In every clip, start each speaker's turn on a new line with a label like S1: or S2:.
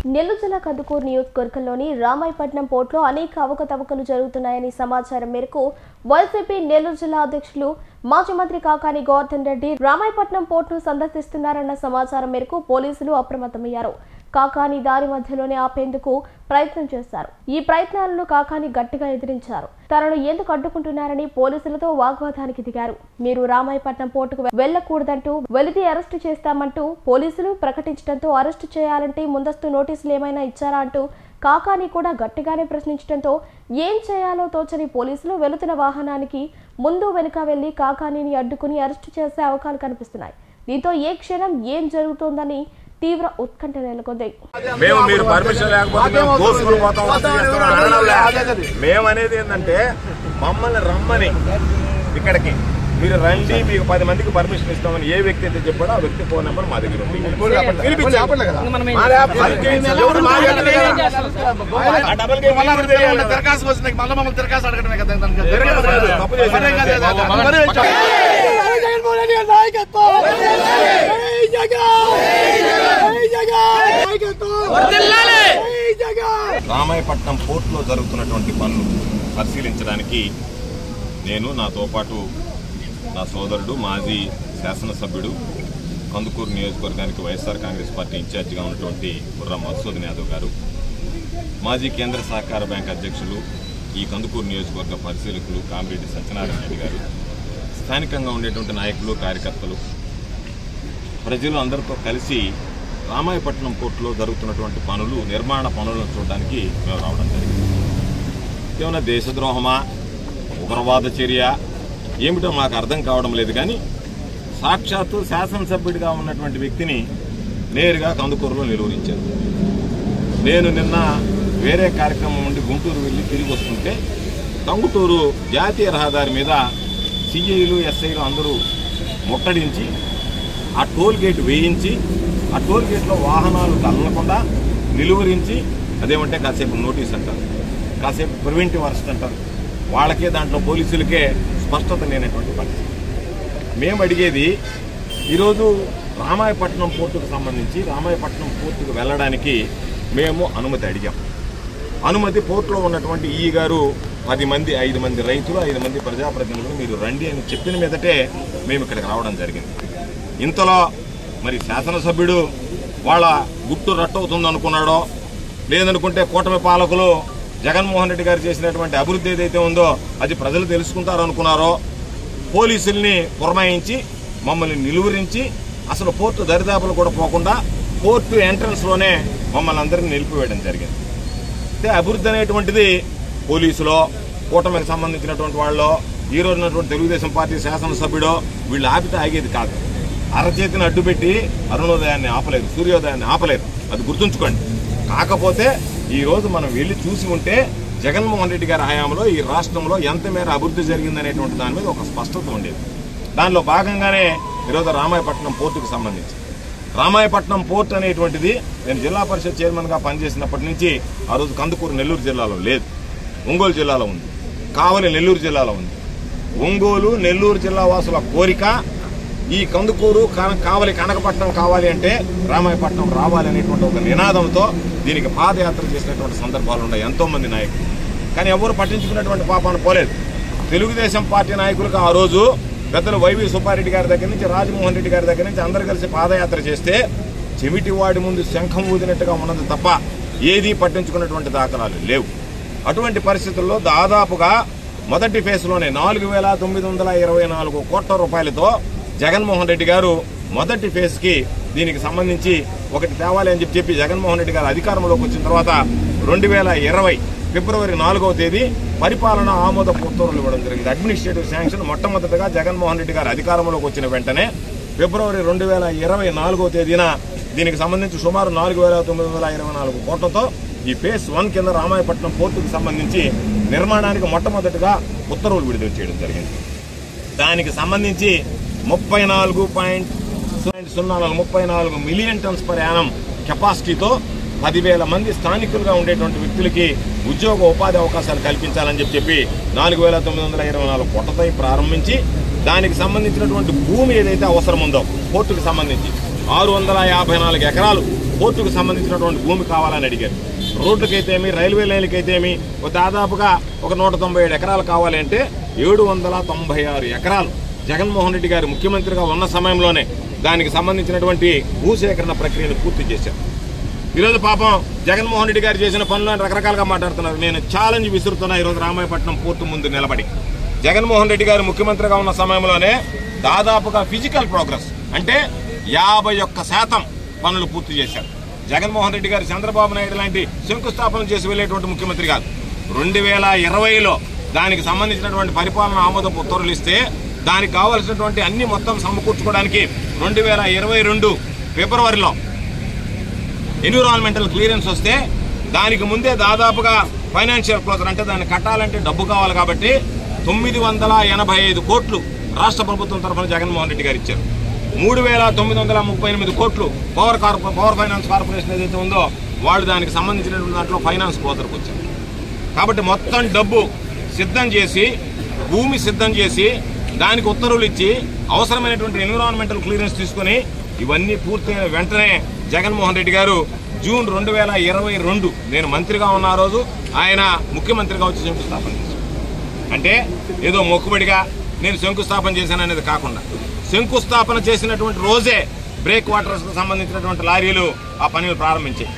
S1: నెల్లూరు జిల్లా కందుకూరు నియోజకవర్గంలోని రామాయపట్నం పోర్టులో అనేక అవకతవకలు జరుగుతున్నాయని సమాచారం మేరకు వైసీపీ నెల్లూరు జిల్లా అధ్యక్షులు మాజీ మంత్రి కాకాని గోవర్ధన్ రెడ్డి రామాయపట్నం పోర్టును సందర్శిస్తున్నారన్న సమాచారం మేరకు పోలీసులు అప్రమత్తమయ్యారు. కాకాని దారి మధ్యలోనే ఆపేందుకు ప్రయత్నం చేశారు. ఈ ప్రయత్నాలను కాకాని గట్టిగా ఎదిరించారు. తనను ఎందుకు అడ్డుకుంటున్నారని పోలీసులతో వాగ్వాదానికి దిగారు. మీరు రామాయపట్నం పోర్టుకు వెళ్లకూడదంటూ వెళితే అరెస్టు చేస్తామంటూ పోలీసులు ప్రకటించడంతో అరెస్టు చేయాలంటే ముందస్తు నోటీసులు ఏమైనా ఇచ్చారా అంటూ కాకాని కూడా గట్టిగానే ప్రశ్నించడంతో ఏం చేయాలో తోచని పోలీసులు వెళుతున్న వాహనానికి ముందు వెనుక వెళ్లి కాకానిని అడ్డుకుని అరెస్టు చేసే అవకాశాలు కనిపిస్తున్నాయి. దీంతో ఏ క్షణం ఏం జరుగుతోందని తీవ్ర ఉత్కంఠ నెలకొంది.
S2: మేమనేది ఏంటంటే మమ్మల్ని రమ్మని ఇక్కడికి మీరు రండి, మీకు 10 మందికి పర్మిషన్ ఇస్తామని ఏ వ్యక్తి అయితే చెప్పాడో ఆ వ్యక్తి ఫోన్ నెంబర్ మా దగ్గర ఉంది. రామాయపట్నం పోర్టులో జరుగుతున్నటువంటి పనులు పరిశీలించడానికి నేను, నాతో పాటు నా సోదరుడు మాజీ శాసనసభ్యుడు కందుకూరు నియోజకవర్గానికి వైఎస్ఆర్ కాంగ్రెస్ పార్టీ ఇన్ఛార్జిగా ఉన్నటువంటి బుర్రా మధుసూదన్ యాదవ్ గారు, మాజీ కేంద్ర సహకార బ్యాంక్ అధ్యక్షులు, ఈ కందుకూరు నియోజకవర్గ పరిశీలకులు కామిరెడ్డి సత్యనారాయణ రెడ్డి గారు, స్థానికంగా ఉండేటువంటి నాయకులు, కార్యకర్తలు, ప్రజలు అందరితో కలిసి రామాయపట్నం పోర్టులో జరుగుతున్నటువంటి పనులు, నిర్మాణ పనులను చూడడానికి మేము రావడం జరిగింది. ఏమైనా దేశద్రోహమా, ఉగ్రవాద చర్య ఏమిటో మాకు అర్థం కావడం లేదు. కానీ సాక్షాత్తు శాసనసభ్యుడిగా ఉన్నటువంటి వ్యక్తిని నేరుగా కందుకూరులో నిలువరించారు. నేను నిన్న వేరే కార్యక్రమం నుండి గుంటూరు వెళ్లి తిరిగి వస్తుంటే టంగుటూరు జాతీయ రహదారి మీద సిఐలు, ఎస్ఐలు అందరూ ముట్టడించి ఆ టోల్ గేట్ వేయించి ఆ టోల్ గేట్లో వాహనాలు కదలకుండా నిలువరించి, అదేమంటే కాసేపు నోటీస్ అంటారు, కాసేపు ప్రివెంటివ్ అరెస్ట్ అంటారు. వాళ్ళకే దాంట్లో పోలీసులకే స్పష్టత లేనటువంటి పరిస్థితి. మేము అడిగేది ఈరోజు రామాయపట్నం పోర్టుకు సంబంధించి రామాయపట్నం పోర్టుకు వెళ్ళడానికి మేము అనుమతి అడిగాం. అనుమతి పోర్టులో ఉన్నటువంటి ఈ గారు 10 మంది, 5 మంది రైతులు, 5 మంది ప్రజాప్రతినిధులు మీరు రండి అని చెప్పిన మీదటే మేము ఇక్కడికి రావడం జరిగింది. ఇంతలో మరి శాసనసభ్యుడు వాళ్ళ గుట్టు రట్టవుతుంది అనుకున్నాడో, లేదనుకుంటే కూటమి పాలకులు జగన్మోహన్ రెడ్డి గారు చేసినటువంటి అభివృద్ధి ఏదైతే ఉందో అది ప్రజలు తెలుసుకుంటారు అనుకున్నారో, పోలీసుల్ని పురమాయించి మమ్మల్ని నిలువరించి అసలు పోర్టు దరిదాపులు కూడా పోకుండా పోర్టు ఎంట్రన్స్లోనే మమ్మల్ని అందరినీ నిలిపివేయడం జరిగింది. అయితే అభివృద్ధి అనేటువంటిది పోలీసులో, కూటమికి సంబంధించినటువంటి వాళ్ళు, ఈ రోజునటువంటి తెలుగుదేశం పార్టీ శాసనసభ్యుడో వీళ్ళు ఆపితే ఆగేది కాదు. అరచేతిని అడ్డుపెట్టి అరుణోదయాన్ని ఆపలేదు, సూర్యోదయాన్ని ఆపలేదు, అది గుర్తుంచుకోండి. కాకపోతే ఈరోజు మనం వెళ్ళి చూసి ఉంటే జగన్మోహన్ రెడ్డి గారి హయాంలో ఈ రాష్ట్రంలో ఎంత మేర అభివృద్ధి జరిగిందనేటువంటి దాని మీద ఒక స్పష్టత ఉండేది. దానిలో భాగంగానే ఈరోజు రామాయపట్నం పోర్టుకు సంబంధించి రామాయపట్నం పోర్ట్ అనేటువంటిది నేను జిల్లా పరిషత్ చైర్మన్గా పనిచేసినప్పటి నుంచి ఆ రోజు కందుకూరు నెల్లూరు జిల్లాలో లేదు, ఒంగోలు జిల్లాలో ఉంది, కావలి నెల్లూరు జిల్లాలో ఉంది. ఒంగోలు, నెల్లూరు జిల్లా వాసుల కోరిక ఈ కందుకూరు, కావలి, కనకపట్నం కావాలి అంటే రామాయపట్నం రావాలి అనేటువంటి ఒక నినాదంతో దీనికి పాదయాత్ర చేసినటువంటి సందర్భాలు ఉన్నాయి ఎంతో మంది నాయకులు. కానీ ఎవరు పట్టించుకున్నటువంటి పాపాన పోలేదు. తెలుగుదేశం పార్టీ నాయకులకు ఆ రోజు పెద్దలు వైవి సుబ్బారెడ్డి గారి దగ్గర నుంచి, రాజమోహన్ రెడ్డి గారి దగ్గర నుంచి అందరు కలిసి పాదయాత్ర చేస్తే చెమిటి వాడి ముందు శంఖం ఊదినట్టుగా ఉన్నది తప్ప ఏదీ పట్టించుకున్నటువంటి దాఖలాలు లేవు. అటువంటి పరిస్థితుల్లో దాదాపుగా మొదటి ఫేజ్లోనే 4,924 కోట్ల రూపాయలతో జగన్మోహన్ రెడ్డి గారు మొదటి ఫేజ్కి దీనికి సంబంధించి ఒకటి తేవాలి అని చెప్పి జగన్మోహన్ రెడ్డి గారు అధికారంలోకి వచ్చిన తర్వాత 2020 ఫిబ్రవరి 4వ తేదీ పరిపాలన ఆమోద ఉత్తర్వులు ఇవ్వడం జరిగింది. అడ్మినిస్ట్రేటివ్ శాంక్షన్ మొట్టమొదటిగా జగన్మోహన్ రెడ్డి గారు అధికారంలోకి వచ్చిన వెంటనే ఫిబ్రవరి 2024వ తేదీన దీనికి సంబంధించి సుమారు 4,924 కోట్లతో ఈ ఫేజ్ 1 కింద రామాయపట్నం పోర్టుకు సంబంధించి నిర్మాణానికి మొట్టమొదటిగా ఉత్తర్వులు విడుదల చేయడం జరిగింది. దానికి సంబంధించి 34 మిలియన్ టన్స్ పర్ యానం కెపాసిటీతో 10,000 మంది స్థానికులుగా ఉండేటువంటి వ్యక్తులకి ఉద్యోగ ఉపాధి అవకాశాలు కల్పించాలని చెప్పి 4,924 కోట్లతో ప్రారంభించి దానికి సంబంధించినటువంటి భూమి ఏదైతే అవసరం ఉందో పోర్టుకు సంబంధించి 654 ఎకరాలు పోర్టుకు సంబంధించినటువంటి భూమి కావాలని అడిగారు. రోడ్లకైతేమి, రైల్వే లైన్లకైతేమి దాదాపుగా ఒక 197 ఎకరాలు కావాలి అంటే 796 ఎకరాలు జగన్మోహన్ రెడ్డి గారు ముఖ్యమంత్రిగా ఉన్న సమయంలోనే దానికి సంబంధించినటువంటి భూసేకరణ ప్రక్రియను పూర్తి చేశారు. ఈరోజు పాపం జగన్మోహన్ రెడ్డి గారు చేసిన పనులను రకరకాలుగా మాట్లాడుతున్నారు. నేను ఛాలెంజ్ విసురుతున్నా. ఈరోజు రామాయపట్నం పోర్టు ముందు నిలబడి జగన్మోహన్ రెడ్డి గారు ముఖ్యమంత్రిగా ఉన్న సమయంలోనే దాదాపుగా ఫిజికల్ ప్రోగ్రెస్ అంటే 51% పనులు పూర్తి చేశారు. జగన్మోహన్ రెడ్డి గారు చంద్రబాబు నాయుడు లాంటి శంకుస్థాపన చేసి వెళ్లేటువంటి ముఖ్యమంత్రి కాదు. 2020లో దానికి సంబంధించినటువంటి పరిపాలన ఆమోదపు ఉత్తర్వులు ఇస్తే దానికి కావాల్సినటువంటి అన్ని మొత్తం సమకూర్చుకోవడానికి 2022 ఫిబ్రవరిలో ఎన్విరాన్మెంటల్ క్లియరెన్స్ వస్తే దానికి ముందే దాదాపుగా ఫైనాన్షియల్ క్లోజర్ అంటే దాన్ని కట్టాలంటే డబ్బు కావాలి కాబట్టి 985 కోట్లు రాష్ట్ర ప్రభుత్వం తరఫున జగన్మోహన్ రెడ్డి గారు ఇచ్చారు. 3938 కోట్లు పవర్ ఫైనాన్స్ కార్పొరేషన్ ఏదైతే ఉందో వాళ్ళు దానికి సంబంధించినటువంటి దాంట్లో ఫైనాన్స్ క్లోజర్కి వచ్చారు. కాబట్టి మొత్తం డబ్బు సిద్ధం చేసి, భూమి సిద్ధం చేసి, దానికి ఉత్తర్వులు ఇచ్చి, అవసరమైనటువంటి ఎన్విరాన్మెంటల్ క్లియరెన్స్ తీసుకుని ఇవన్నీ పూర్తయిన వెంటనే జగన్మోహన్ రెడ్డి గారు జూన్ 2022 నేను మంత్రిగా ఉన్న రోజు ఆయన ముఖ్యమంత్రిగా వచ్చి శంకుస్థాపన చేశారు. అంటే ఏదో మొక్కుబడిగా నేను శంకుస్థాపన చేశాననేది కాకుండా శంకుస్థాపన చేసినటువంటి రోజే బ్రేక్ వాటర్స్కు సంబంధించినటువంటి లారీలు ఆ పనులు ప్రారంభించాయి.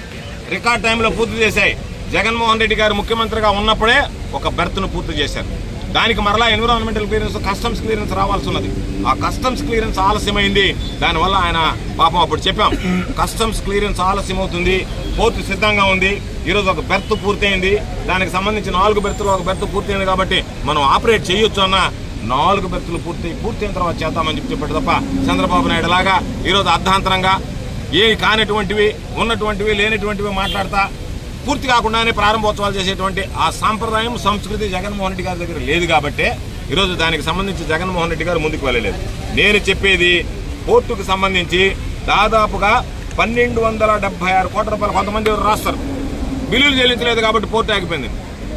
S2: రికార్డ్ టైంలో పూర్తి చేశాయి. జగన్మోహన్ రెడ్డి గారు ముఖ్యమంత్రిగా ఉన్నప్పుడే ఒక బెర్త్ను పూర్తి చేశారు. దానికి మరలా ఎన్విరాన్మెంటల్ క్లియరెన్స్, కస్టమ్స్ క్లియరెన్స్ రావాల్సి ఉన్నది. ఆ కస్టమ్స్ క్లియరెన్స్ ఆలస్యమైంది. దానివల్ల ఆయన పాపం అప్పుడు చెప్పాం కస్టమ్స్ క్లియరెన్స్ ఆలస్యం అవుతుంది, పోర్టు సిద్ధంగా ఉంది. ఈరోజు ఒక బెర్త్ పూర్తయింది. దానికి సంబంధించి 4 బెర్తులు ఒక బెర్త్ పూర్తయింది కాబట్టి మనం ఆపరేట్ చేయొచ్చు అన్న 4 బెర్తులు పూర్తయిన తర్వాత చేద్దామని చెప్పాడు తప్ప చంద్రబాబు నాయుడు లాగా ఈరోజు అర్ధాంతరంగా ఏమి కానిటువంటివి, ఉన్నటువంటివి, లేనిటువంటివి మాట్లాడతా పూర్తి కాకుండానే ప్రారంభోత్సవాలు చేసేటువంటి ఆ సాంప్రదాయం, సంస్కృతి జగన్మోహన్ రెడ్డి గారి దగ్గర లేదు కాబట్టి ఈరోజు దానికి సంబంధించి జగన్మోహన్ రెడ్డి గారు ముందుకు వెళ్ళలేదు. నేను చెప్పేది పోర్టుకు సంబంధించి దాదాపుగా 1276 కోట్ల రూపాయలు కొంతమంది రాస్తారు. బిల్లులు చెల్లించలేదు కాబట్టి పోర్టు ఆగిపోయింది.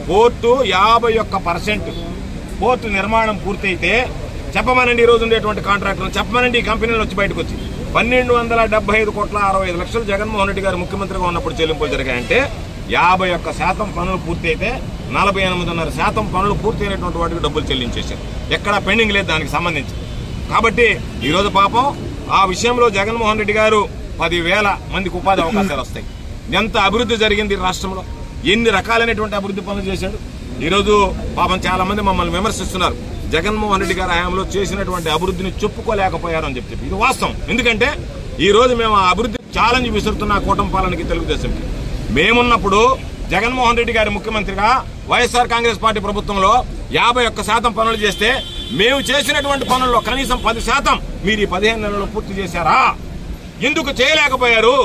S2: పోర్టు 51% పోర్టు నిర్మాణం పూర్తయితే చెప్పమనండి, ఈ రోజు ఉండేటువంటి కాంట్రాక్టర్లు చెప్పమనండి, ఈ కంపెనీలు వచ్చి బయటకు వచ్చి 1275,65,00,000 జగన్మోహన్ రెడ్డి గారు ముఖ్యమంత్రిగా ఉన్నప్పుడు చెల్లింపులు జరిగాయంటే 51% పనులు పూర్తి అయితే 48.5% పనులు పూర్తయినటువంటి వాటికి డబ్బులు చెల్లించేశారు. ఎక్కడా పెండింగ్ లేదు దానికి సంబంధించి. కాబట్టి ఈరోజు పాపం ఆ విషయంలో జగన్మోహన్ రెడ్డి గారు 10,000 మందికి ఉపాధి అవకాశాలు వస్తాయి. ఎంత అభివృద్ధి జరిగింది రాష్ట్రంలో, ఎన్ని రకాలైనటువంటి అభివృద్ధి పనులు చేశాడు. ఈరోజు పాపం చాలా మంది మమ్మల్ని విమర్శిస్తున్నారు. జగన్మోహన్ రెడ్డి గారి హయాంలో చేసినటువంటి అభివృద్ధిని చెప్పుకోలేకపోయారు అని చెప్పి. ఇది వాస్తవం. ఎందుకంటే ఈ రోజు మేము ఆ అభివృద్ధి ఛాలెంజ్ విసురుతున్న కూటమి పాలనకి, తెలుగుదేశంకి. మేమున్నప్పుడు జగన్మోహన్ రెడ్డి గారి ముఖ్యమంత్రిగా వైఎస్ఆర్ కాంగ్రెస్ పార్టీ ప్రభుత్వంలో 51% పనులు చేస్తే మేము చేసినటువంటి పనుల్లో కనీసం 10% మీరు ఈ 15 నెలల్లో పూర్తి చేశారా? ఎందుకు చేయలేకపోయారు?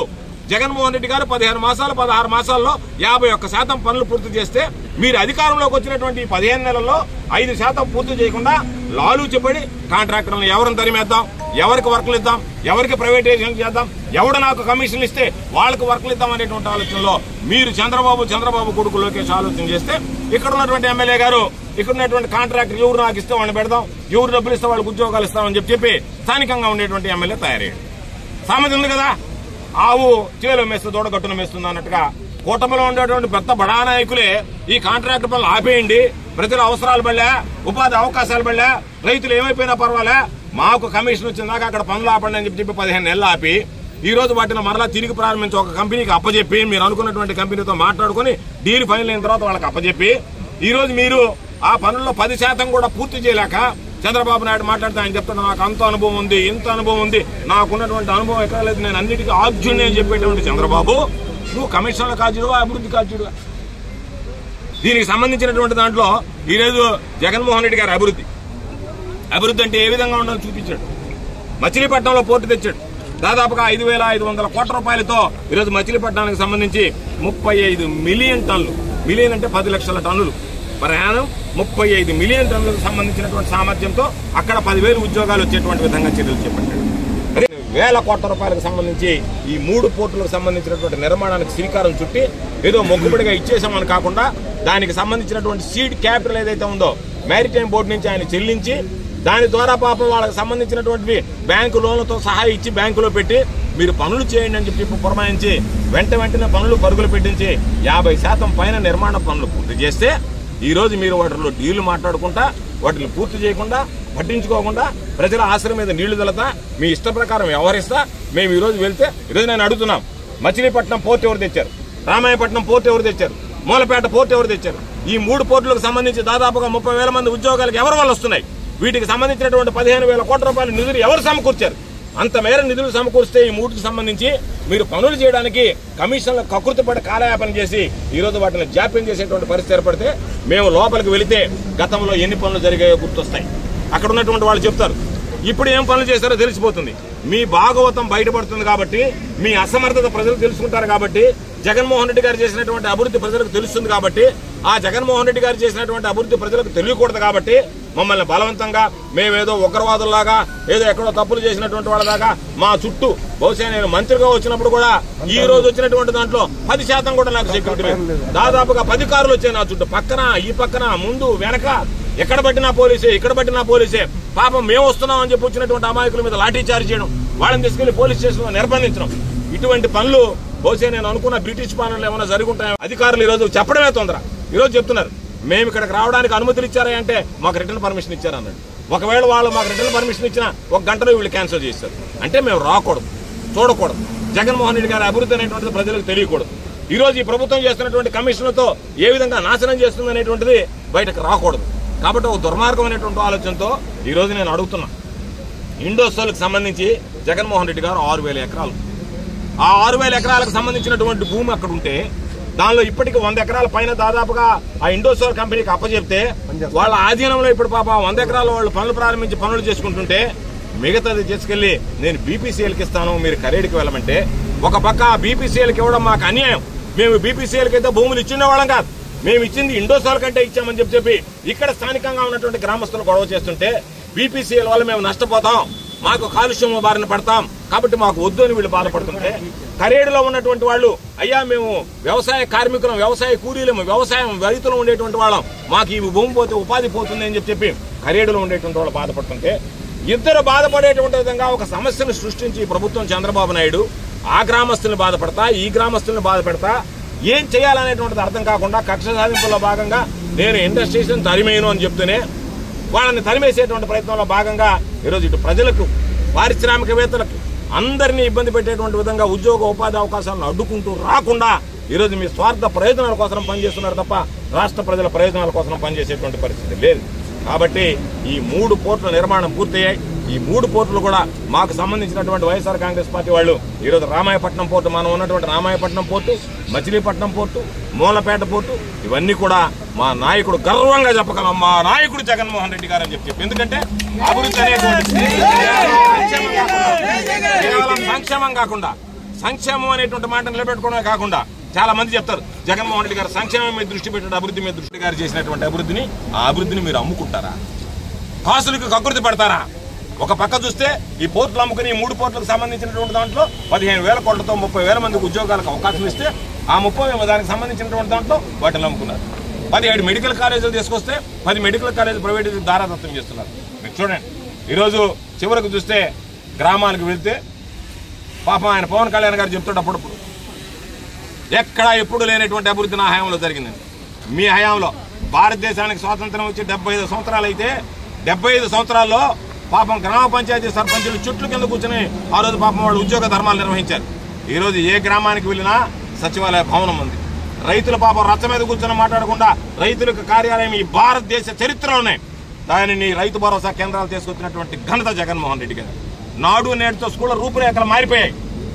S2: జగన్మోహన్ రెడ్డి గారు 16 మాసాల్లో 51% పనులు పూర్తి చేస్తే మీరు అధికారంలోకి వచ్చినటువంటి 15 నెలల్లో 5% పూర్తి చేయకుండా లాలూచిపడి కాంట్రాక్టర్లను ఎవరిని తరిమేద్దాం, ఎవరికి వర్కులు ఇద్దాం, ఎవరికి ప్రైవేటైజేషన్ చేద్దాం, ఎవడు నాకు కమిషన్లు ఇస్తే వాళ్ళకి వర్కులు ఇద్దాం అనేటువంటి ఆలోచనలో మీరు చంద్రబాబు కొడుకు లోకేష్ ఆలోచన చేస్తే ఇక్కడ ఉన్నటువంటి ఎమ్మెల్యే గారు ఇక్కడ ఉన్నటువంటి కాంట్రాక్టర్ ఎవరు నాకు ఇస్తే వాళ్ళని పెడదాం, ఎవరు డబ్బులు ఇస్తే వాళ్ళకి ఉద్యోగాలు ఇస్తామని చెప్పి స్థానికంగా ఉండేటువంటి ఎమ్మెల్యే తయారయ్యాడు. సామెత ఉంది కదా, ఆవు చేలో మేస్తే దూడ గట్టును మేస్తుంది అన్నట్టుగా కూటమిలో ఉండేటువంటి పెద్ద బడా నాయకులే ఈ కాంట్రాక్ట్ పనులు ఆపేయండి, ప్రజల అవసరాలు పడలే, ఉపాధి అవకాశాలు పడలే, రైతులు ఏమైపోయినా పర్వాలే, మాకు కమిషన్ వచ్చిందాక అక్కడ పనులు ఆపండి అని చెప్పి 15 నెలలు ఆపి ఈ రోజు వాటిని మరలా తిరిగి ప్రారంభించి ఒక కంపెనీకి అప్పచెప్పి మీరు అనుకున్నటువంటి కంపెనీతో మాట్లాడుకుని డీల్ ఫైనల్ అయిన తర్వాత వాళ్ళకి అప్పచెప్పి ఈ రోజు మీరు ఆ పనుల్లో 10% కూడా పూర్తి చేయలేక చంద్రబాబు నాయుడు మాట్లాడితే ఆయన చెప్తాడు నాకు అంత అనుభవం ఉంది, ఇంత అనుభవం ఉంది, నాకున్నటువంటి అనుభవం ఎక్కడ లేదు, నేను అన్నిటికీ ఆద్యుణ్ణి అని చెప్పేటువంటి చంద్రబాబు నువ్వు కమిషన్ల కాల్చుడువా, అభివృద్ధి కాల్చుడువా? దీనికి సంబంధించినటువంటి దాంట్లో ఈరోజు జగన్మోహన్ రెడ్డి గారి అభివృద్ధి అంటే ఏ విధంగా ఉండాలో చూపించాడు. మచిలీపట్నంలో పోర్టు తెచ్చాడు. దాదాపుగా 5,500 కోట్ల రూపాయలతో ఈరోజు మచిలీపట్నానికి సంబంధించి 35 మిలియన్ టన్నులు, మిలియన్ అంటే 10 లక్షల టన్నులు ప్రయాణం, 35 మిలియన్ టన్నులకు సంబంధించినటువంటి సామర్థ్యంతో అక్కడ 10,000 ఉద్యోగాలు వచ్చేటువంటి విధంగా చర్యలు చేపట్టాడు. అదే 1,000 కోట్ల రూపాయలకు సంబంధించి ఈ 3 పోర్టులకు సంబంధించినటువంటి నిర్మాణానికి శ్రీకారం చుట్టి ఏదో మొక్కుబడిగా ఇచ్చేసామని కాకుండా దానికి సంబంధించినటువంటి సీడ్ క్యాపిటల్ ఏదైతే ఉందో మ్యారిటైమ్ బోర్డు నుంచి ఆయన చెల్లించి దాని ద్వారా పాపం వాళ్ళకి సంబంధించినటువంటి బ్యాంకు లోన్లతో సహా ఇచ్చి బ్యాంకులో పెట్టి మీరు పనులు చేయండి అని చెప్పి పురమాయించి వెంటనే పనులు పరుగులు పెట్టించి 50% పైన నిర్మాణ పనులు పూర్తి చేస్తే ఈ రోజు మీరు వాటిలో డీళ్లు మాట్లాడుకుంటా వాటిని పూర్తి చేయకుండా పట్టించుకోకుండా ప్రజల ఆశ్రయం మీద నీళ్లు తలతా మీ ఇష్ట ప్రకారం వ్యవహరిస్తా మేము ఈరోజు వెళ్తే ఈరోజు నేను అడుగుతున్నాం, మచిలీపట్నం పోర్టు ఎవరు తెచ్చారు, రామాయపట్నం పోర్టు ఎవరు తెచ్చారు, మూలపేట పోర్టు ఎవరు తెచ్చారు? ఈ 3 పోర్టులకు సంబంధించి దాదాపుగా 30,000 మంది ఉద్యోగాలకు ఎవరి వల్ల వస్తున్నాయి? వీటికి సంబంధించినటువంటి 15,000 కోట్ల రూపాయల నిధులు ఎవరు సమకూర్చారు? అంత మేర నిధులు సమకూర్స్తే ఈ 3కి సంబంధించి మీరు పనులు చేయడానికి కమిషన్ల కకృతిపడి కాలయాపన చేసి ఈ రోజు వాటిని జాప్యం చేసేటువంటి పరిస్థితి ఏర్పడితే మేము లోపలికి వెళితే గతంలో ఎన్ని పనులు జరిగాయో గుర్తొస్తాయి. అక్కడ ఉన్నటువంటి వాళ్ళు చెప్తారు, ఇప్పుడు ఏం పనులు చేశారో తెలిసిపోతుంది. మీ భాగవతం బయటపడుతుంది కాబట్టి, మీ అసమర్థత ప్రజలు తెలుసుకుంటారు కాబట్టి, జగన్మోహన్ రెడ్డి గారు చేసినటువంటి అభివృద్ధి ప్రజలకు తెలుస్తుంది కాబట్టి, ఆ జగన్మోహన్ రెడ్డి గారు చేసినటువంటి అభివృద్ధి ప్రజలకు తెలియకూడదు కాబట్టి మమ్మల్ని బలవంతంగా మేమేదో ఉగ్రవాదుల్లాగా ఏదో ఎక్కడో తప్పులు చేసినటువంటి వాళ్ళలాగా మా చుట్టూ, బహుశా నేను మంత్రిగా వచ్చినప్పుడు కూడా ఈ రోజు వచ్చినటువంటి దాంట్లో 10% కూడా నాకు సెక్యూరిటీ లేదు. దాదాపుగా 10 కార్లు వచ్చాయి నా చుట్టూ, పక్కన ఈ పక్కన ముందు వెనక, ఎక్కడ పట్టినా పోలీసే, ఇక్కడ పట్టినా పోలీసే. పాపం మేము వస్తున్నాం అని చెప్పి వచ్చినటువంటి అమాయకుల మీద లాఠీ చార్జ్ చేయడం, వాళ్ళని తీసుకెళ్లి పోలీస్ స్టేషన్ లో నిర్బంధించడం, ఇటువంటి పనులు బహుశా నేను అనుకున్న బ్రిటిష్ పాలనలో ఏమైనా జరుగుంటాయో. అధికారులు ఈ రోజు చెప్పడమే తొందర. ఈ రోజు చెప్తున్నారు మేము ఇక్కడికి రావడానికి అనుమతులు ఇచ్చారా అంటే మాకు రిటర్న్ పర్మిషన్ ఇచ్చారన్నాడు. ఒకవేళ వాళ్ళు మాకు రిటర్న్ పర్మిషన్ ఇచ్చినా 1 గంటలో వీళ్ళు క్యాన్సిల్ చేస్తారు. అంటే మేము రాకూడదు, చూడకూడదు, జగన్మోహన్ రెడ్డి గారి అభివృద్ధి అనేటువంటిది ప్రజలకు తెలియకూడదు. ఈ రోజు ఈ ప్రభుత్వం చేస్తున్నటువంటి కమిషన్లతో ఏ విధంగా నాశనం చేస్తుంది అనేటువంటిది బయటకు రాకూడదు. కాబట్టి ఒక దుర్మార్గమైనటువంటి ఆలోచనతో ఈ రోజు నేను అడుగుతున్నా, ఇండోసోల్కి సంబంధించి జగన్మోహన్ రెడ్డి గారు 6,000 ఎకరాలు, ఆ 6,000 ఎకరాలకు సంబంధించినటువంటి భూమి అక్కడ ఉంటే దానిలో ఇప్పటికి 100 ఎకరాల పైన దాదాపుగా ఆ ఇండోసోల్ కంపెనీకి అప్పచెప్తే వాళ్ళ ఆధీనంలో ఇప్పుడు పాప 100 ఎకరాల వాళ్ళు పనులు ప్రారంభించి పనులు చేసుకుంటుంటే మిగతాది తీసుకెళ్లి నేను బీపీసీఎల్కి ఇస్తాను, మీరు కరేడికి వెళ్ళమంటే ఒక పక్క బీపీసీఎల్కి ఇవ్వడం మాకు అన్యాయం. మేము బీపీసీఎల్కి అయితే భూములు ఇచ్చిన వాళ్ళం కాదు, మేము ఇచ్చింది ఇండోసోల్ కంటే ఇచ్చామని చెప్పి ఇక్కడ స్థానికంగా ఉన్నటువంటి గ్రామస్తులు గొడవ చేస్తుంటే బీపీసీఎల్ వల్ల మేము నష్టపోతాం, మాకు కాలుష్యం బారిన పడతాం కాబట్టి మాకు వద్దు అని వీళ్ళు బాధపడుతుంటే, కరేడులో ఉన్నటువంటి వాళ్ళు అయ్యా మేము వ్యవసాయ కార్మికులం, వ్యవసాయ కూలీలము, వ్యవసాయం రైతులు ఉండేటువంటి వాళ్ళం, మాకు ఈ భూమి పోతే ఉపాధి పోతుంది అని చెప్పి కరేడులో ఉండేటువంటి వాళ్ళు బాధపడుతుంటే, ఇద్దరు బాధపడేటువంటి విధంగా ఒక సమస్యను సృష్టించి ప్రభుత్వం చంద్రబాబు నాయుడు ఆ గ్రామస్తుల్ని బాధపడతా ఈ గ్రామస్తుల్ని బాధపడతా ఏం చేయాలనేటువంటిది అర్థం కాకుండా కక్ష సాధింపులో భాగంగా నేను ఇండస్ట్రీస్ తరిమేయను అని చెప్తూనే వాళ్ళని తరిమేసేటువంటి ప్రయత్నంలో భాగంగా ఈరోజు ఇటు ప్రజలకు, పారిశ్రామికవేత్తలకు అందరినీ ఇబ్బంది పెట్టేటువంటి విధంగా ఉద్యోగ ఉపాధి అవకాశాలను అడ్డుకుంటూ రాకుండా ఈరోజు మీ స్వార్థ ప్రయోజనాల కోసం పనిచేస్తున్నారు తప్ప రాష్ట్ర ప్రజల ప్రయోజనాల కోసం పనిచేసేటువంటి పరిస్థితి లేదు. కాబట్టి ఈ 3 పోర్టుల నిర్మాణం పూర్తయ్యాయి. ఈ 3 పోర్టులు కూడా మాకు సంబంధించినటువంటి వైఎస్ఆర్ కాంగ్రెస్ పార్టీ వాళ్ళు ఈరోజు రామాయపట్నం పోర్టు, మనం ఉన్నటువంటి Ramayapatnam port, Machilipatnam port, Moolapeta port, ఇవన్నీ కూడా మా నాయకుడు గర్వంగా చెప్పగలం, మా నాయకుడు జగన్మోహన్ రెడ్డి గారు అని చెప్పి. ఎందుకంటే అభివృద్ధి అనేటువంటి కేవలం సంక్షేమం కాకుండా, సంక్షేమం అనేటువంటి మాట నిలబెట్టుకోవడమే కాకుండా చాలా మంది చెప్తారు జగన్మోహన్ రెడ్డి గారు సంక్షేమం మీద దృష్టి పెట్టిన అభివృద్ధి మీద దృష్టి గారు చేసినటువంటి అభివృద్ధిని, ఆ అభివృద్ధిని మీరు అమ్ముకుంటారా? కాసులకు కకృతి పడతారా? ఒక పక్క చూస్తే ఈ పోర్టులు అమ్ముకుని 3 పోర్టులకు సంబంధించినటువంటి దాంట్లో 15,000 కోట్లతో 30,000 మందికి ఉద్యోగాలకు అవకాశం ఇస్తే ఆ 30 దానికి సంబంధించినటువంటి దాంట్లో వాటిని అమ్ముకున్నారు. 17 మెడికల్ కాలేజీలు తీసుకొస్తే 10 మెడికల్ కాలేజీలు ప్రైవేట్ దారాదత్తం చేస్తున్నారు. మీరు చూడండి, ఈరోజు చివరకు చూస్తే గ్రామానికి వెళ్తే పాపం ఆయన పవన్ కళ్యాణ్ గారు చెప్తాడు అప్పుడప్పుడు ఎక్కడా ఎప్పుడు లేనటువంటి అభివృద్ధి నా హయాంలో జరిగిందండి. మీ హయాంలో భారతదేశానికి స్వాతంత్రం వచ్చి 75 సంవత్సరాలు అయితే 75 సంవత్సరాల్లో పాపం గ్రామ పంచాయతీ సర్పంచులు చుట్లు కింద కూర్చొని ఆ రోజు పాపం వాళ్ళు ఉద్యోగ ధర్మాలు నిర్వహించారు. ఈ రోజు ఏ గ్రామానికి వెళ్ళినా సచివాలయ భవనం ఉంది. రైతుల పాపం రచ్చ మీద కూర్చొని మాట్లాడకుండా రైతులకు కార్యాలయం ఈ భారతదేశ చరిత్రలోనే దానిని రైతు భరోసా కేంద్రాలు తీసుకొచ్చినటువంటి ఘనత జగన్మోహన్ రెడ్డి గారు. నాడు నేడుతో స్కూళ్ళ రూపురేఖలు మారిపోయాయి.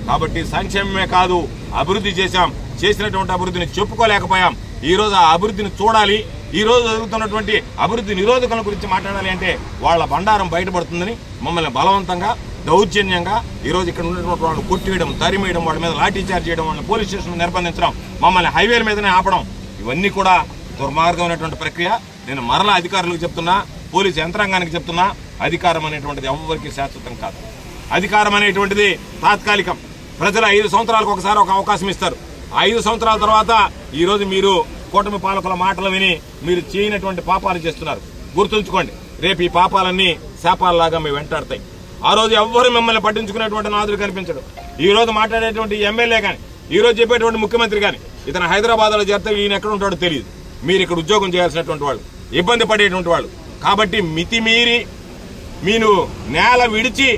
S2: కాబట్టి సంక్షేమమే కాదు అభివృద్ధి చేశాం, చేసినటువంటి అభివృద్ధిని చెప్పుకోలేకపోయాం. ఈ రోజు ఆ అభివృద్ధిని చూడాలి, ఈ రోజు జరుగుతున్నటువంటి అభివృద్ధి నిరోధకుల గురించి మాట్లాడాలి అంటే వాళ్ళ బండారం బయటపడుతుందని మమ్మల్ని బలవంతంగా, దౌర్జన్యంగా ఈ రోజు ఇక్కడ ఉన్నటువంటి వాళ్ళు కొట్టివేయడం, తరిమేయడం, వాళ్ళ మీద లాఠీ చార్జ్ చేయడం, వాళ్ళని పోలీస్ స్టేషన్ నిర్బంధించడం, మమ్మల్ని హైవేల మీదనే ఆపడం, ఇవన్నీ కూడా దుర్మార్గమైనటువంటి ప్రక్రియ. నేను మరలా అధికారులకు చెప్తున్నా, పోలీసు యంత్రాంగానికి చెప్తున్నా, అధికారం అనేటువంటిది ఎవరికి శాశ్వతం కాదు. అధికారం అనేటువంటిది తాత్కాలికం. ప్రజలు 5 సంవత్సరాలకు ఒకసారి ఒక అవకాశం ఇస్తారు. 5 సంవత్సరాల తర్వాత ఈ రోజు మీరు కూటమి పాలకుల మాటలు విని మీరు చేయనటువంటి పాపాలు చేస్తున్నారు. గుర్తుంచుకోండి, రేపు ఈ పాపాలన్నీ శాపాలలాగా మీ వెంటాడతాయి. ఆ రోజు ఎవ్వరు మిమ్మల్ని పట్టించుకునేటువంటి నాదుడు కనిపించడు. ఈ రోజు మాట్లాడేటువంటి ఎమ్మెల్యే కానీ, ఈ రోజు చెప్పేటువంటి ముఖ్యమంత్రి కానీ, ఇతను హైదరాబాద్లో చేస్తే ఈయన ఎక్కడ ఉంటాడో తెలియదు. మీరు ఇక్కడ ఉద్యోగం చేయాల్సినటువంటి వాళ్ళు, ఇబ్బంది పడేటువంటి వాళ్ళు. కాబట్టి మితిమీరి మీరు నేల విడిచి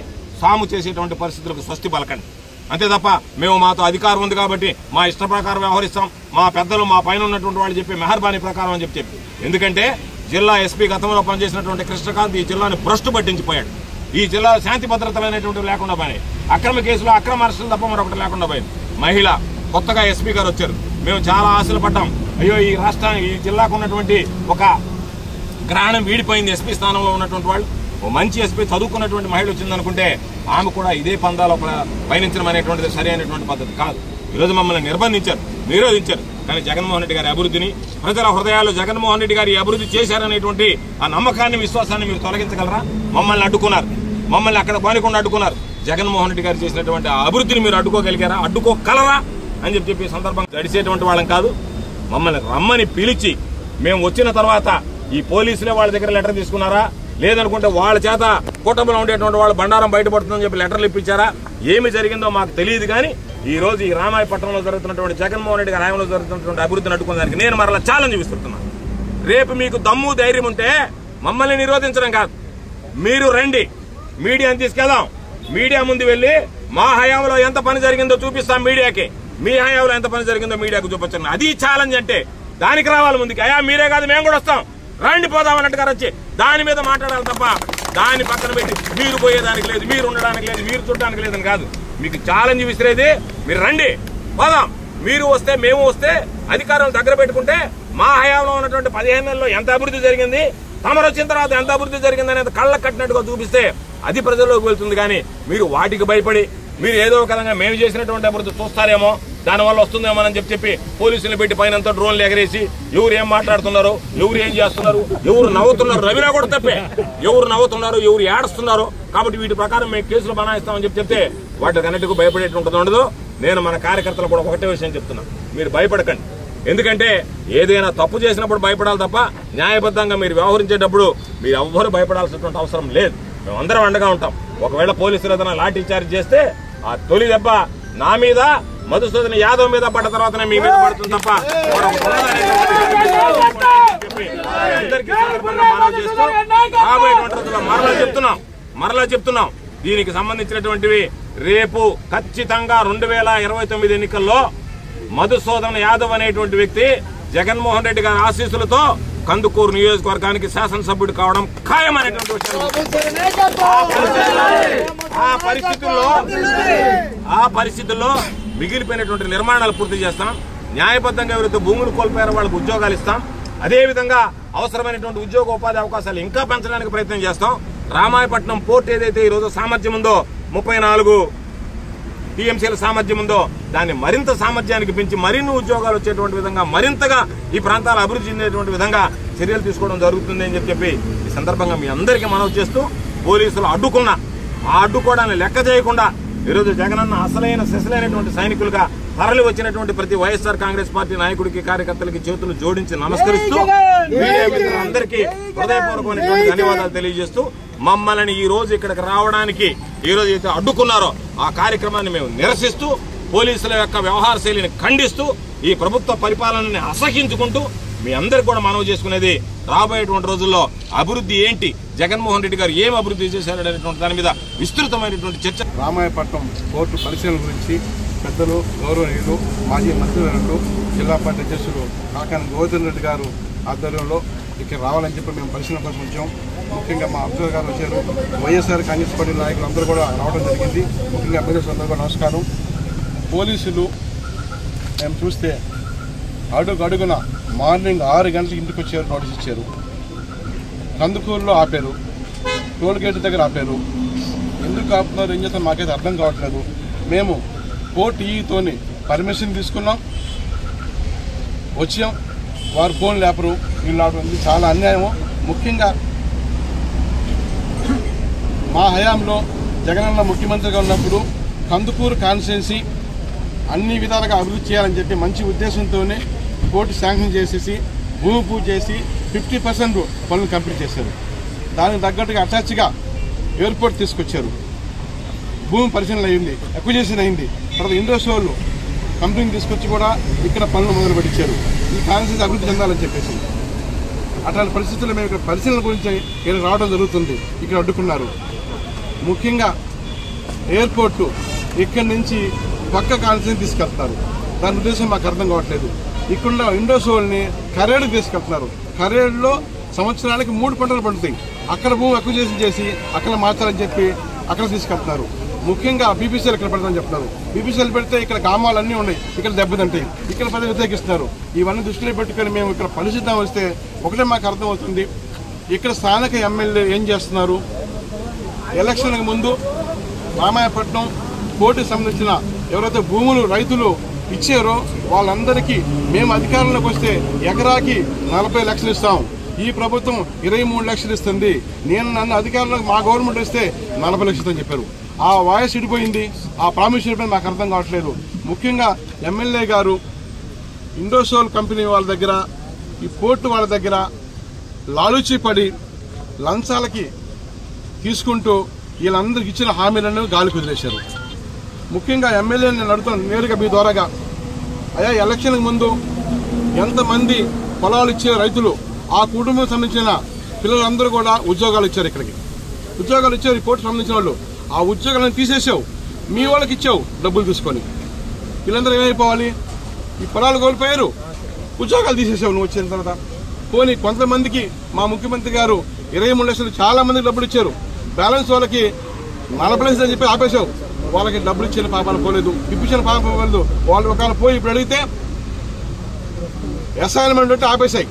S2: సాము చేసేటువంటి పరిస్థితులకు స్వస్తి పలకండి. అంతే తప్ప మేము మాతో అధికారం ఉంది కాబట్టి మా ఇష్ట ప్రకారం వ్యవహరిస్తాం, మా పెద్దలు మా పైన ఉన్నటువంటి వాళ్ళు చెప్పి మెహర్బానీ ప్రకారం అని చెప్పి ఎందుకంటే జిల్లా ఎస్పీ గతంలో పనిచేసినటువంటి కృష్ణకాంత్ ఈ జిల్లాని భ్రష్టు పట్టించిపోయాడు. ఈ జిల్లా శాంతి భద్రతలు అనేటువంటివి లేకుండా పోయినాయి. అక్రమ కేసులు, అక్రమ అరెస్టులు తప్ప మరొకటి లేకుండా పోయింది. మహిళ కొత్తగా ఎస్పీ గారు వచ్చారు. మేము చాలా ఆశలు పడ్డాం. అయ్యో ఈ రాష్ట్రానికి, ఈ జిల్లాకు ఉన్నటువంటి ఒక గ్రహణం వీడిపోయింది. ఎస్పీ స్థానంలో ఉన్నటువంటి వాళ్ళు ఓ మంచి ఎస్పీ చదువుకున్నటువంటి మహిళ వచ్చిందనుకుంటే ఆమె కూడా ఇదే పందాలో పయనించడం అనేటువంటిది సరి అయినటువంటి పద్ధతి కాదు. ఈరోజు మమ్మల్ని నిర్బంధించారు, నిరోధించారు. కానీ జగన్మోహన్ రెడ్డి గారి అభివృద్ధిని, ప్రజల హృదయాల్లో జగన్మోహన్ రెడ్డి గారి అభివృద్ధి చేశారనేటువంటి ఆ నమ్మకాన్ని, విశ్వాసాన్ని మీరు తొలగించగలరా? మమ్మల్ని అడ్డుకున్నారు, మమ్మల్ని అక్కడ పోనీకుండా అడ్డుకున్నారు. జగన్మోహన్ రెడ్డి గారు చేసినటువంటి ఆ అభివృద్ధిని మీరు అడ్డుకోగలిగారా? అడ్డుకోగలరా అని చెప్పి సందర్భంగా గడిచేటువంటి వాళ్ళం కాదు. మమ్మల్ని రమ్మని పిలిచి మేము వచ్చిన తర్వాత ఈ పోలీసులే వాళ్ళ దగ్గర లెటర్ తీసుకున్నారా, లేదనుకుంటే వాళ్ళ చేత కూటమిలో ఉండేటువంటి వాళ్ళు బండారం బయటపడుతుందని చెప్పి లెటర్లు ఇప్పించారా? ఏమి జరిగిందో మాకు తెలియదు. కానీ ఈ రోజు ఈ రామాయపట్నంలో జరుగుతున్నటువంటి జగన్మోహన్ రెడ్డి గారి హయాంలో జరుగుతున్నటువంటి అభివృద్ధిని అడ్డుకునేదానికి నేను మరలా ఛాలెంజ్ విస్తున్నాను. రేపు మీకు దమ్ము ధైర్యం ఉంటే మమ్మల్ని నిరోధించడం కాదు, మీరు రండి, మీడియాని తీసుకెళ్దాం. మీడియా ముందు వెళ్లి మా హయాంలో ఎంత పని జరిగిందో చూపిస్తాం మీడియాకి, మీ హయాంలో ఎంత పని జరిగిందో మీడియాకు చూపించండి. అది ఛాలెంజ్ అంటే దానికి రావాలి ముందుకి. అయ్యా మీరే కాదు మేము కూడా వస్తాం, రండి పోదాం అన్నట్టుగా వచ్చి దాని మీద మాట్లాడాలి తప్ప దాన్ని పక్కన పెట్టి మీరు పోయేదానికి లేదు, మీరు ఉండడానికి లేదు, మీరు చూడడానికి లేదని కాదు. మీకు ఛాలెంజ్ విసిరేది మీరు రండి పోదాం. మీరు వస్తే, మేము వస్తే, అధికారులను దగ్గర పెట్టుకుంటే మా హయాంలో ఉన్నటువంటి 15 నెలల్లో ఎంత అభివృద్ధి జరిగింది, తమరు వచ్చిన తర్వాత ఎంత అభివృద్ధి జరిగింది అనేది కళ్ళకు కట్టినట్టుగా చూపిస్తే అది ప్రజల్లోకి వెళ్తుంది. కానీ మీరు వాటికి భయపడి మీరు ఏదో ఒక విధంగా మేము చేసినటువంటి అభివృద్ధి చూస్తారేమో, దానివల్ల వస్తుందేమో అని చెప్పి పోలీసులు పెట్టి పైనంతా డ్రోన్లు ఎగరేసి ఎవరు ఏం మాట్లాడుతున్నారు, ఎవరు ఏం చేస్తున్నారు, ఎవరు నవ్వుతున్నారు, రవినా కూడా తప్పే, ఎవరు నవ్వుతున్నారు, ఎవరు ఏడుస్తున్నారు. కాబట్టి వీటి ప్రకారం మేము కేసులు బనాయిస్తామని చెప్తే వాటికి అన్నిటికీ భయపడేటువంటి ఉండదు. నేను మన కార్యకర్తలు కూడా ఒకటే విషయం చెప్తున్నా, మీరు భయపడకండి. ఎందుకంటే ఏదైనా తప్పు చేసినప్పుడు భయపడాలి తప్ప న్యాయబద్ధంగా మీరు వ్యవహరించేటప్పుడు మీరు ఎవ్వరూ భయపడాల్సినటువంటి అవసరం లేదు. మేము అందరం అండగా ఉంటాం. ఒకవేళ పోలీసులు ఏదైనా లాఠీ చార్జ్ చేస్తే ఆ తొలి దెబ్బ నా మీద, మధుసూదన్ యాదవ్ మీద పడ్డ తర్వాతనే మీ మీద పడుతుంది తప్ప అందరికీ సందర్భంగా మనవి చేస్తూ రాబోయేటువంటి రోజుల్లో మరలా చెప్తున్నాం దీనికి సంబంధించినటువంటివి రేపు ఖచ్చితంగా 2029 ఎన్నికల్లో మధుసూదన్ యాదవ్ అనేటువంటి వ్యక్తి జగన్మోహన్ రెడ్డి గారి ఆశీస్సులతో కందుకూరు నియోజకవర్గానికి శాసనసభ్యుడు కావడం ఖాయమనేటువంటి ఆ పరిస్థితుల్లో మిగిలిపోయినటువంటి నిర్మాణాలు పూర్తి చేస్తాం. న్యాయబద్ధంగా ఎవరైతే భూములు కోల్పోయారో వాళ్ళకి ఉద్యోగాలు ఇస్తాం. అదేవిధంగా అవసరమైనటువంటి ఉద్యోగ ఉపాధి అవకాశాలు ఇంకా పెంచడానికి ప్రయత్నం చేస్తాం. రామాయపట్నం పోర్ట్ ఏదైతే ఈ రోజు సామర్థ్యం ఉందో 34 టీఎంసీల సామర్థ్యం ఉందో దాన్ని మరింత సామర్థ్యానికి పెంచి మరిన్ని ఉద్యోగాలు వచ్చేటువంటి విధంగా, మరింతగా ఈ ప్రాంతాలు అభివృద్ధి చెందేటువంటి విధంగా చర్యలు తీసుకోవడం జరుగుతుంది అని చెప్పి ఈ సందర్భంగా మీ అందరికీ మనవి చేస్తూ, పోలీసులు అడ్డుకున్న ఆ అడ్డుకోవడాన్ని లెక్క చేయకుండా ఈరోజు జగనన్న అసలైన సెసలైనటువంటి సైనికులుగా తరలి వచ్చినటువంటి ప్రతి వైఎస్ఆర్ కాంగ్రెస్ పార్టీ నాయకుడికి, కార్యకర్తలకి చేతులు జోడించి నమస్కరిస్తూ మీడియా మిత్రులందరికీ హృదయపూర్వకమైనటువంటి ధన్యవాదాలు తెలియజేస్తూ, మమ్మల్ని ఈ రోజు ఇక్కడికి రావడానికి ఈ రోజు అయితే అడ్డుకున్నారో ఆ కార్యక్రమాన్ని మేము నిరసిస్తూ, పోలీసుల యొక్క వ్యవహార శైలిని ఖండిస్తూ, ఈ ప్రభుత్వ పరిపాలనని అసహించుకుంటూ మీ అందరికి కూడా మనవి చేసుకునేది రాబోయేటువంటి రోజుల్లో అభివృద్ధి ఏంటి, జగన్మోహన్ రెడ్డి గారు ఏం అభివృద్ధి చేశారనేటువంటి దాని మీద విస్తృతమైనటువంటి చర్చ.
S3: రామాయపట్నం కోర్టు పరిశీలన గురించి పెద్దలు, గౌరవనీయులు, మాజీ మంత్రివర్యులు, జిల్లా పార్టీ అధ్యక్షులు కాకాని గోవర్ధన్ రెడ్డి గారు ఆధ్వర్యంలో ఇక్కడ రావాలని చెప్పి మేము పరిశీలన కోసం వచ్చాం. ముఖ్యంగా మా అబ్జర్వర్ గారు వచ్చారు. వైఎస్ఆర్ కాంగ్రెస్ పార్టీ నాయకులు అందరూ కూడా రావడం జరిగింది. ముఖ్యంగా అభ్యర్థులు అందరూ కూడా నమస్కారం. పోలీసులు మేము చూస్తే అడుగడుగున మార్నింగ్ 6 గంటలకు ఇంటికి వచ్చారు, నోటీస్ ఇచ్చారు. కందుకూరులో ఆపారు, టోల్ గేట్ దగ్గర ఆపారు. ఎందుకు ఆపుతున్నారు, ఏం చేస్తాం మాకైతే అర్థం కావట్లేదు. మేము కోర్టు ఈతోని పర్మిషన్ తీసుకున్నాం, వచ్చాం, వారు ఫోన్ లేపరు. వీళ్ళు ఆడుతుంది చాలా అన్యాయము. ముఖ్యంగా మా హయాంలో జగనన్న ముఖ్యమంత్రిగా ఉన్నప్పుడు కందుకూరు కాన్స్టిట్యున్సీ అన్ని విధాలుగా అభివృద్ధి చేయాలని చెప్పి మంచి ఉద్దేశంతోనే కోర్టు శాంక్షన్ చేసేసి భూమి పూజ చేసి 50% పనులు కంప్లీట్ చేశారు. దానికి తగ్గట్టుగా అటాచ్గా ఎయిర్పోర్ట్ తీసుకొచ్చారు. భూమి పరిశీలన అయింది, అక్విజిషన్ అయింది. తర్వాత ఇండస్ట్రియల్ కంపెనీని తీసుకొచ్చి కూడా ఇక్కడ పనులు మొదలు పెట్టించారు. ఈ కాన్స్టిట్యూన్సీ అభివృద్ధి చెందాలని చెప్పేసి. అట్లాంటి పరిస్థితుల్లో మేము ఇక్కడ పరిశీలన గురించి ఇక్కడ రావడం జరుగుతుంది. ఇక్కడ అడ్డుకున్నారు. ముఖ్యంగా ఎయిర్పోర్టు ఇక్కడి నుంచి పక్క కాన్స్టిట్యూన్సీ తీసుకెళ్తున్నారు. దాని ఉద్దేశం మాకు అర్థం కావట్లేదు. ఇక్కడ ఇండోసోల్ని కరేడుకు తీసుకెళ్తున్నారు. కరేడులో సంవత్సరానికి 3 పంటలు పండుతాయి. అక్కడ భూమి అక్విజిషన్ చేసి అక్కడ మార్చాలని చెప్పి అక్కడ తీసుకెళ్తున్నారు. ముఖ్యంగా బీపీసీఎల్ ఇక్కడ పెడతామని చెప్తున్నారు. బీపీసీఎల్ పెడితే ఇక్కడ గ్రామాలన్నీ ఉన్నాయి, ఇక్కడ దెబ్బతింటాయి. ఇక్కడ పదవి వ్యతిరేకిస్తున్నారు. ఇవన్నీ దృష్టిలో పెట్టుకొని మేము ఇక్కడ పరిశీలిద్దాం వస్తే ఒకటే మాకు అర్థమవుతుంది, ఇక్కడ స్థానిక ఎమ్మెల్యే ఏం చేస్తున్నారు. ఎలక్షన్కి ముందు రామాయపట్నం పోటీకి సంబంధించిన ఎవరైతే భూములు రైతులు ఇచ్చారో వాళ్ళందరికీ మేము అధికారంలోకి వస్తే ఎకరాకి 40 లక్షలు ఇస్తాం. ఈ ప్రభుత్వం 23 లక్షలు ఇస్తుంది. నన్ను అధికారంలోకి మా గవర్నమెంట్ వస్తే 40 లక్షలు అని చెప్పారు. ఆ వాయిస్ ఇడిపోయింది, ఆ ప్రామిస్ ఇడిపోయింది. మాకు అర్థం కావట్లేదు. ముఖ్యంగా ఎమ్మెల్యే గారు ఇండోసోల్ కంపెనీ వాళ్ళ దగ్గర, ఈ పోర్టు వాళ్ళ దగ్గర లాలూచి పడి లంచాలకి తీసుకుంటూ వీళ్ళందరికి ఇచ్చిన హామీలను గాలి కుదిరేశారు. ముఖ్యంగా ఎమ్మెల్యే నేను అడుగుతాను నేరుగా మీ ద్వారాగా, అయ్యా ఎలక్షన్కి ముందు ఎంతమంది పొలాలు ఇచ్చే రైతులు, ఆ కుటుంబం సంబంధించిన పిల్లలందరూ కూడా ఉద్యోగాలు ఇచ్చారు. ఇక్కడికి ఉద్యోగాలు ఇచ్చారు. ఈ పోర్టు సంబంధించిన వాళ్ళు ఆ ఉద్యోగాలను తీసేసావు, మీ వాళ్ళకి ఇచ్చావు డబ్బులు తీసుకొని. వీళ్ళందరూ ఏమైపోవాలి? ఈ పొలాలు కోల్పోయారు, ఉద్యోగాలు తీసేసావు నువ్వు వచ్చిన తర్వాత. పోనీ కొంతమందికి మా ముఖ్యమంత్రి గారు 23 లక్షలు చాలా మందికి డబ్బులు ఇచ్చారు. బ్యాలెన్స్ వాళ్ళకి 40 లక్షలు అని చెప్పి ఆపేశావు. వాళ్ళకి డబ్బులు ఇచ్చిన పాపాలు పోలేదు, ఇప్పించిన పాపం పోలేదు. వాళ్ళు ఒకవేళ పోయి ఇప్పుడు అడిగితే అసైన్మెంట్ అంటే ఆపేశాయి,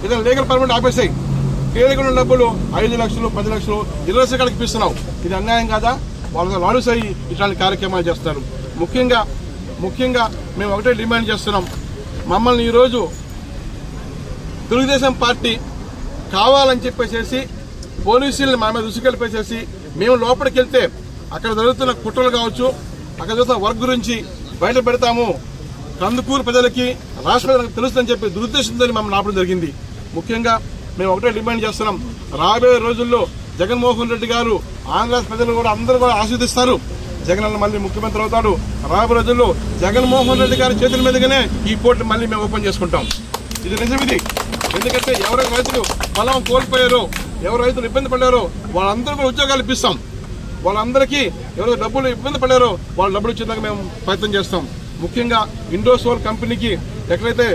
S3: ఏదైనా లీగల్ పర్మిట్ ఆపేశాయి. తేలికఉన్న డబ్బులు 5 లక్షలు 10 లక్షలు 20 లక్షలు కాడికి ఇప్పిస్తున్నావు. ఇది అన్యాయం కాదా? వాళ్ళతో లాలూస్ అయ్యి ఇట్లాంటి కార్యక్రమాలు చేస్తారు. ముఖ్యంగా మేము ఒకటే డిమాండ్ చేస్తున్నాం, మమ్మల్ని ఈరోజు తెలుగుదేశం పార్టీ కావాలని చెప్పేసి పోలీసుల్ని మా మీద ఉసుకెళ్ళిపేసేసి మేము లోపలికి వెళ్తే అక్కడ జరుగుతున్న కుట్రలు కావచ్చు, అక్కడ జరుగుతున్న వర్క్ గురించి బయట పెడతాము, కందుకూరు ప్రజలకి రాష్ట్ర ప్రజలకు తెలుస్తుందని చెప్పి దురుద్దేశంతో మమ్మల్ని ఆపడం జరిగింది. ముఖ్యంగా మేము ఒకటే డిమాండ్ చేస్తున్నాం, రాబోయే రోజుల్లో జగన్మోహన్ రెడ్డి గారు ఆంధ్ర ప్రజలు కూడా అందరూ కూడా ఆశీర్దిస్తారు. జగన్ అన్న మళ్ళీ ముఖ్యమంత్రి అవుతాడు. రాబోయే రోజుల్లో జగన్మోహన్ రెడ్డి గారి చేతుల మీదుగానే ఈ పోర్టు మళ్ళీ మేము ఓపెన్ చేసుకుంటాం. ఇది నిజమిది. ఎందుకంటే ఎవరైతే రైతులు పొలం కోల్పోయారో, ఎవరు రైతులు ఇబ్బంది పడ్డారో వాళ్ళందరూ కూడా ఉద్యోగాలు ఇప్పిస్తాం. వాళ్ళందరికీ ఎవరైతే డబ్బులు ఇబ్బంది పడ్డారో వాళ్ళ డబ్బులు ఇచ్చేందుకు మేము ప్రయత్నం చేస్తాం. ముఖ్యంగా ఇండోసోల్ కంపెనీకి ఎక్కడైతే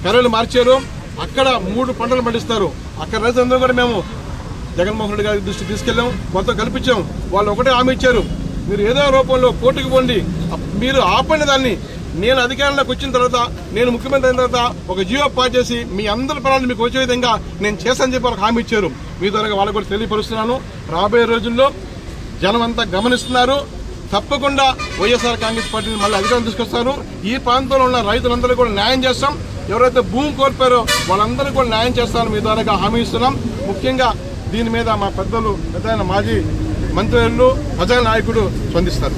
S3: కర్రలు మార్చారో అక్కడ 3 పంటలు పండిస్తారు. అక్కడ రైతులందరూ కూడా మేము జగన్మోహన్ రెడ్డి గారి దృష్టికి తీసుకెళ్లాం, మొత్తం కల్పించాం. వాళ్ళు ఒకటే హామీ ఇచ్చారు, మీరు ఏదో రూపంలో కోర్టుకు పోండి, మీరు ఆపండి దాన్ని. నేను అధికారంలోకి వచ్చిన తర్వాత, నేను ముఖ్యమంత్రి అయిన తర్వాత ఒక జీవో పాస్ చేసి మీ అందరి పనులు మీకు వచ్చే విధంగా నేను చేశానని చెప్పి వాళ్ళకి హామీ ఇచ్చారు. మీ ద్వారా వాళ్ళకు కూడా తెలియపరుస్తున్నాను. రాబోయే రోజుల్లో జనం అంతా గమనిస్తున్నారు. తప్పకుండా వైఎస్ఆర్ కాంగ్రెస్ పార్టీని మళ్ళీ అధికారం తీసుకొస్తారు. ఈ ప్రాంతంలో ఉన్న రైతులందరూ కూడా న్యాయం చేస్తాం. ఎవరైతే భూమి కోల్పోయారో వాళ్ళందరూ కూడా న్యాయం చేస్తారని మీ ద్వారా హామీ ఇస్తున్నాం. ముఖ్యంగా దీని మీద మా పెద్దలు, మాజీ మంత్రులు, ప్రజా నాయకుడు స్పందిస్తారు.